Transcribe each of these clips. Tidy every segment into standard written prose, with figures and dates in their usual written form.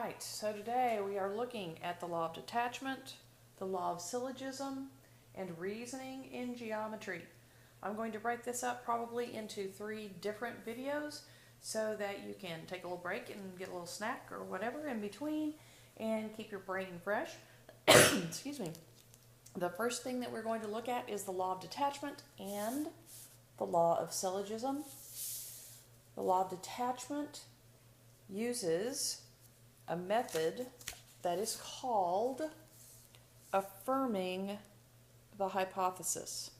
right, so today we are looking at the law of detachment, the law of syllogism, and reasoning in geometry. I'm going to break this up probably into 3 different videos so that you can take a little break and get a little snack or whatever in between and keep your brain fresh. Excuse me. The first thing that we're going to look at is the law of detachment and the law of syllogism. The law of detachment uses a method that is called affirming the hypothesis.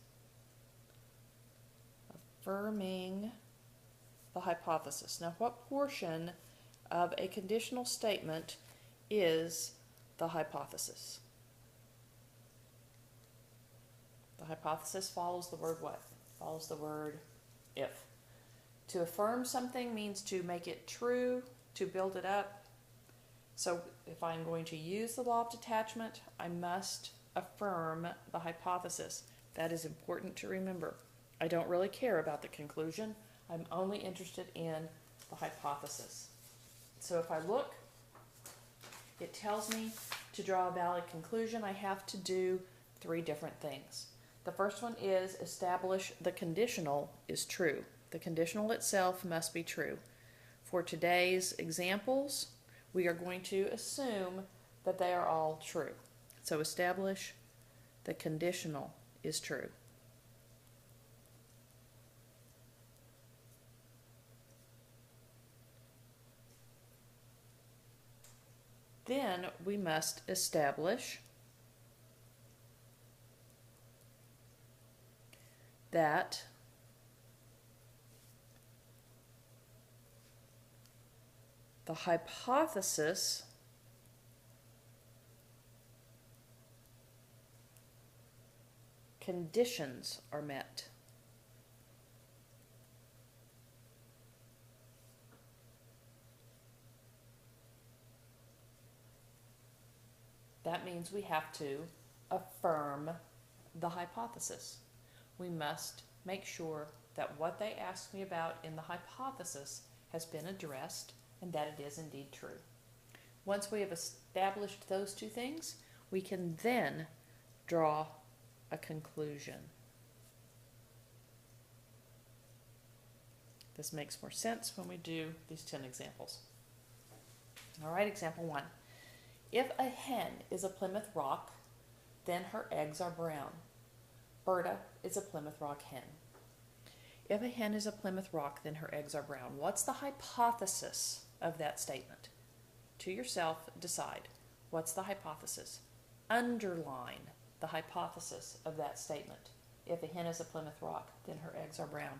Affirming the hypothesis. Now, what portion of a conditional statement is the hypothesis? The hypothesis follows the word what? Follows the word if. To affirm something means to make it true, to build it up. So if I'm going to use the law of detachment, I must affirm the hypothesis. That is important to remember. I don't really care about the conclusion. I'm only interested in the hypothesis. So if I look, it tells me to draw a valid conclusion. I have to do 3 different things. The first one is establish the conditional is true. The conditional itself must be true. For today's examples, we are going to assume that they are all true. So establish the conditional is true. Then we must establish that the hypothesis conditions are met. That means we have to affirm the hypothesis. We must make sure that what they asked me about in the hypothesis has been addressed and that it is indeed true. Once we have established those 2 things, we can then draw a conclusion. This makes more sense when we do these 10 examples. All right, example 1. If a hen is a Plymouth Rock, then her eggs are brown. Berta is a Plymouth Rock hen. If a hen is a Plymouth Rock, then her eggs are brown. What's the hypothesis of that statement? To yourself, decide. What's the hypothesis? Underline the hypothesis of that statement. If a hen is a Plymouth Rock, then her eggs are brown.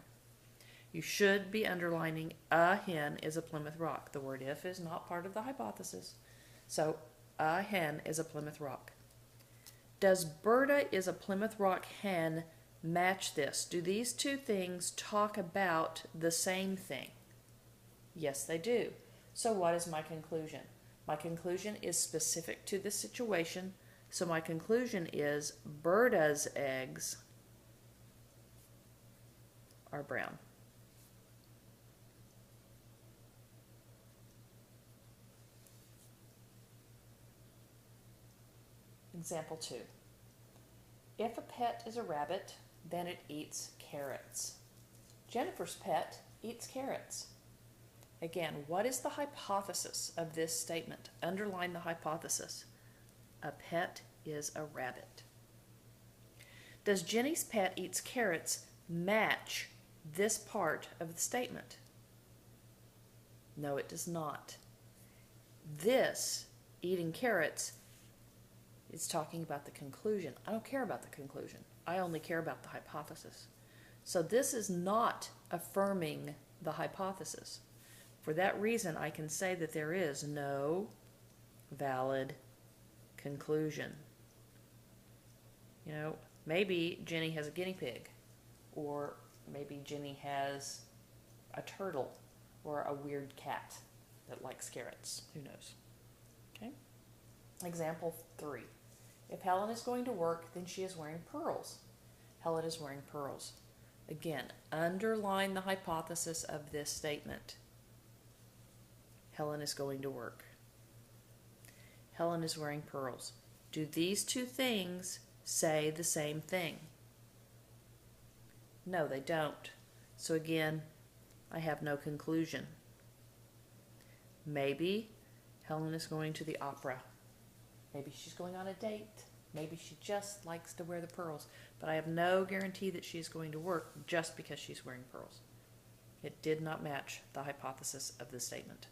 You should be underlining a hen is a Plymouth Rock. The word if is not part of the hypothesis. So, a hen is a Plymouth Rock. Does Berta is a Plymouth Rock hen match this? Do these 2 things talk about the same thing? Yes, they do. So what is my conclusion? My conclusion is specific to this situation. So my conclusion is Berta's eggs are brown. Example 2. If a pet is a rabbit, then it eats carrots. Jennifer's pet eats carrots. Again, what is the hypothesis of this statement? Underline the hypothesis. A pet is a rabbit. Does Jenny's pet eats carrots match this part of the statement? No, it does not. This, eating carrots, is talking about the conclusion. I don't care about the conclusion. I only care about the hypothesis. So this is not affirming the hypothesis. For that reason, I can say that there is no valid conclusion. You know, maybe Jenny has a guinea pig, or maybe Jenny has a turtle, or a weird cat that likes carrots. Who knows? Okay. Example 3. If Helen is going to work, then she is wearing pearls. Helen is wearing pearls. Again, underline the hypothesis of this statement. Helen is going to work. Helen is wearing pearls. Do these two things say the same thing? No, they don't. So again, I have no conclusion. Maybe Helen is going to the opera. Maybe she's going on a date. Maybe she just likes to wear the pearls. But I have no guarantee that she's going to work just because she's wearing pearls. It did not match the hypothesis of the statement.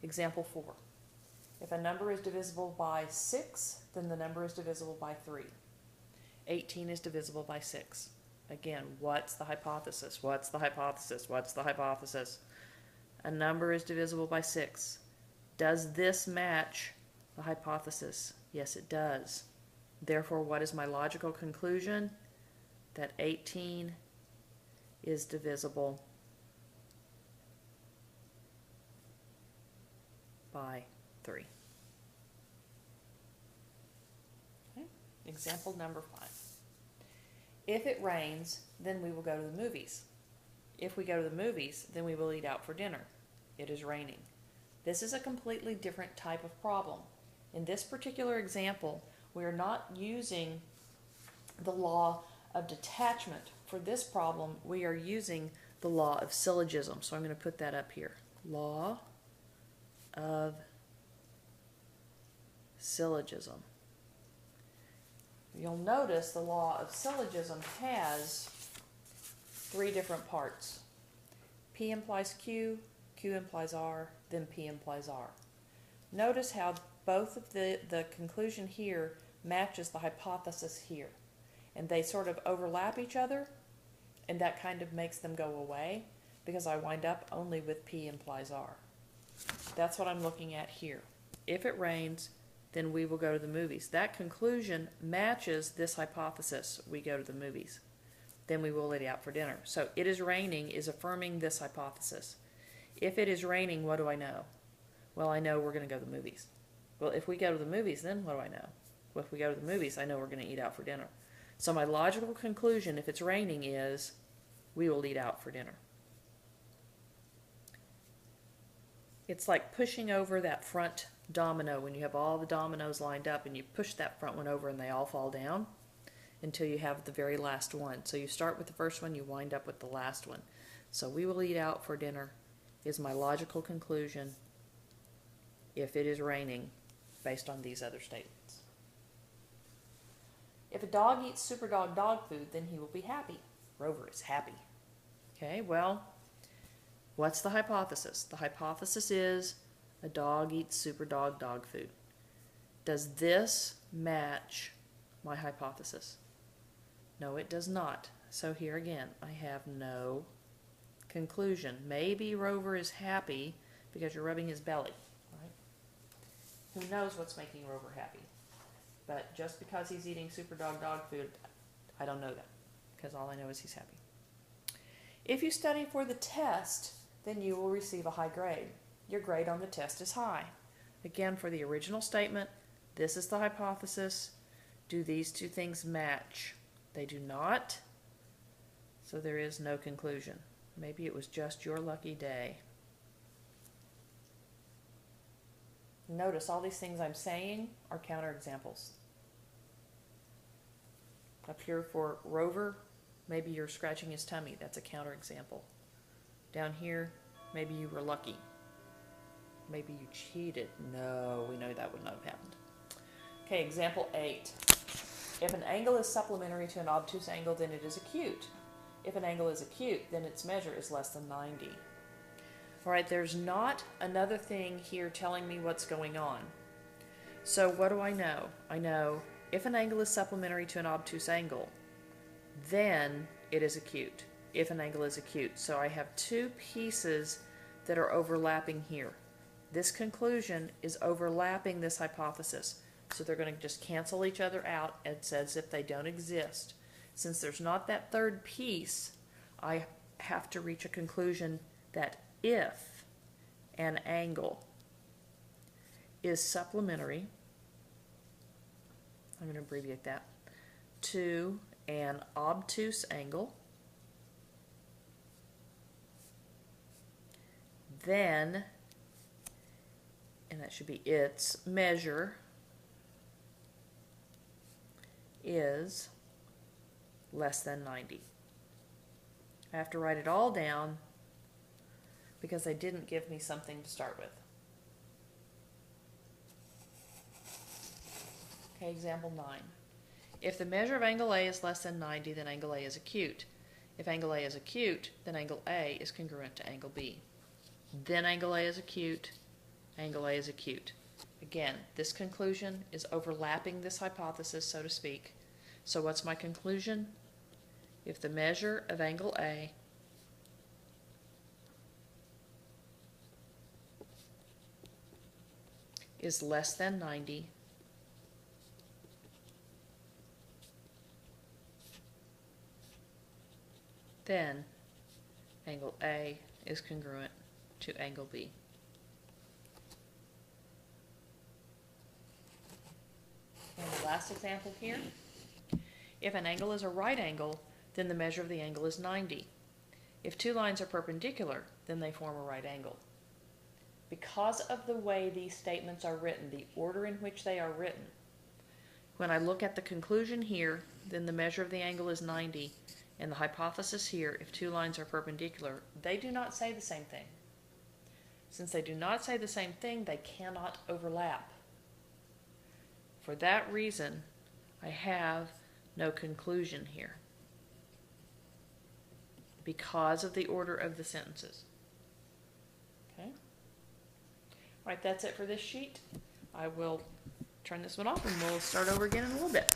Example 4. If a number is divisible by 6, then the number is divisible by 3. 18 is divisible by 6. Again, what's the hypothesis? What's the hypothesis? What's the hypothesis? A number is divisible by 6. Does this match the hypothesis? Yes, it does. Therefore, what is my logical conclusion? That 18 is divisible by 3. Okay. Example number 5. If it rains, then we will go to the movies. If we go to the movies, then we will eat out for dinner. It is raining. This is a completely different type of problem. In this particular example, we are not using the law of detachment. For this problem, we are using the law of syllogism. So I'm going to put that up here. Law of syllogism. You'll notice the law of syllogism has 3 different parts. P implies Q, Q implies R, then P implies R. Notice how both of the conclusion here matches the hypothesis here. And they sort of overlap each other, and that kind of makes them go away because I wind up only with P implies R. That's what I'm looking at here. If it rains, then we will go to the movies. That conclusion matches this hypothesis. We go to the movies. Then we will eat out for dinner. So it is raining is affirming this hypothesis. If it is raining, what do I know? Well, I know we're going to go to the movies. Well, if we go to the movies, then what do I know? Well, if we go to the movies, I know we're going to eat out for dinner. So my logical conclusion, if it's raining, is we will eat out for dinner. It's like pushing over that front domino when you have all the dominoes lined up and you push that front one over and they all fall down until you have the very last one. So you start with the first one, you wind up with the last one. So we will eat out for dinner is my logical conclusion if it is raining based on these other statements. If a dog eats Superdog dog food, then he will be happy. Rover is happy. Okay, well, what's the hypothesis? The hypothesis is a dog eats Superdog dog food. Does this match my hypothesis? No, it does not. So here again, I have no conclusion. Maybe Rover is happy because you're rubbing his belly. Right? Who knows what's making Rover happy? But just because he's eating Superdog dog food, I don't know that, because all I know is he's happy. If you study for the test, then you will receive a high grade. Your grade on the test is high. Again, for the original statement, this is the hypothesis. Do these two things match? They do not, so there is no conclusion. Maybe it was just your lucky day. Notice all these things I'm saying are counterexamples. Up here for Rover, maybe you're scratching his tummy. That's a counterexample. Down here, maybe you were lucky. Maybe you cheated. No, we know that would not have happened. Okay, example 8. If an angle is supplementary to an obtuse angle, then it is acute. If an angle is acute, then its measure is less than 90. All right, there's not another thing here telling me what's going on. So what do I know? I know if an angle is supplementary to an obtuse angle, then it is acute. If an angle is acute. So I have 2 pieces that are overlapping here. This conclusion is overlapping this hypothesis. So they're going to just cancel each other out. It's as if they don't exist. Since there's not that third piece, I have to reach a conclusion that if an angle is supplementary, I'm going to abbreviate that, to an obtuse angle, then and that should be its measure is less than 90. I have to write it all down because they didn't give me something to start with. Okay, example 9. If the measure of angle A is less than 90, then angle A is acute. If angle A is acute, then angle A is congruent to angle B. Then angle A is acute, angle A is acute. Again, this conclusion is overlapping this hypothesis, so to speak. So what's my conclusion? If the measure of angle A is less than 90, then angle A is congruent to angle B. And the last example here, if an angle is a right angle, then the measure of the angle is 90. If two lines are perpendicular, then they form a right angle. Because of the way these statements are written, the order in which they are written, when I look at the conclusion here, then the measure of the angle is 90, and the hypothesis here, if two lines are perpendicular, they do not say the same thing. Since they do not say the same thing, they cannot overlap. For that reason, I have no conclusion here because of the order of the sentences. Okay? All right, that's it for this sheet. I will turn this one off and we'll start over again in a little bit.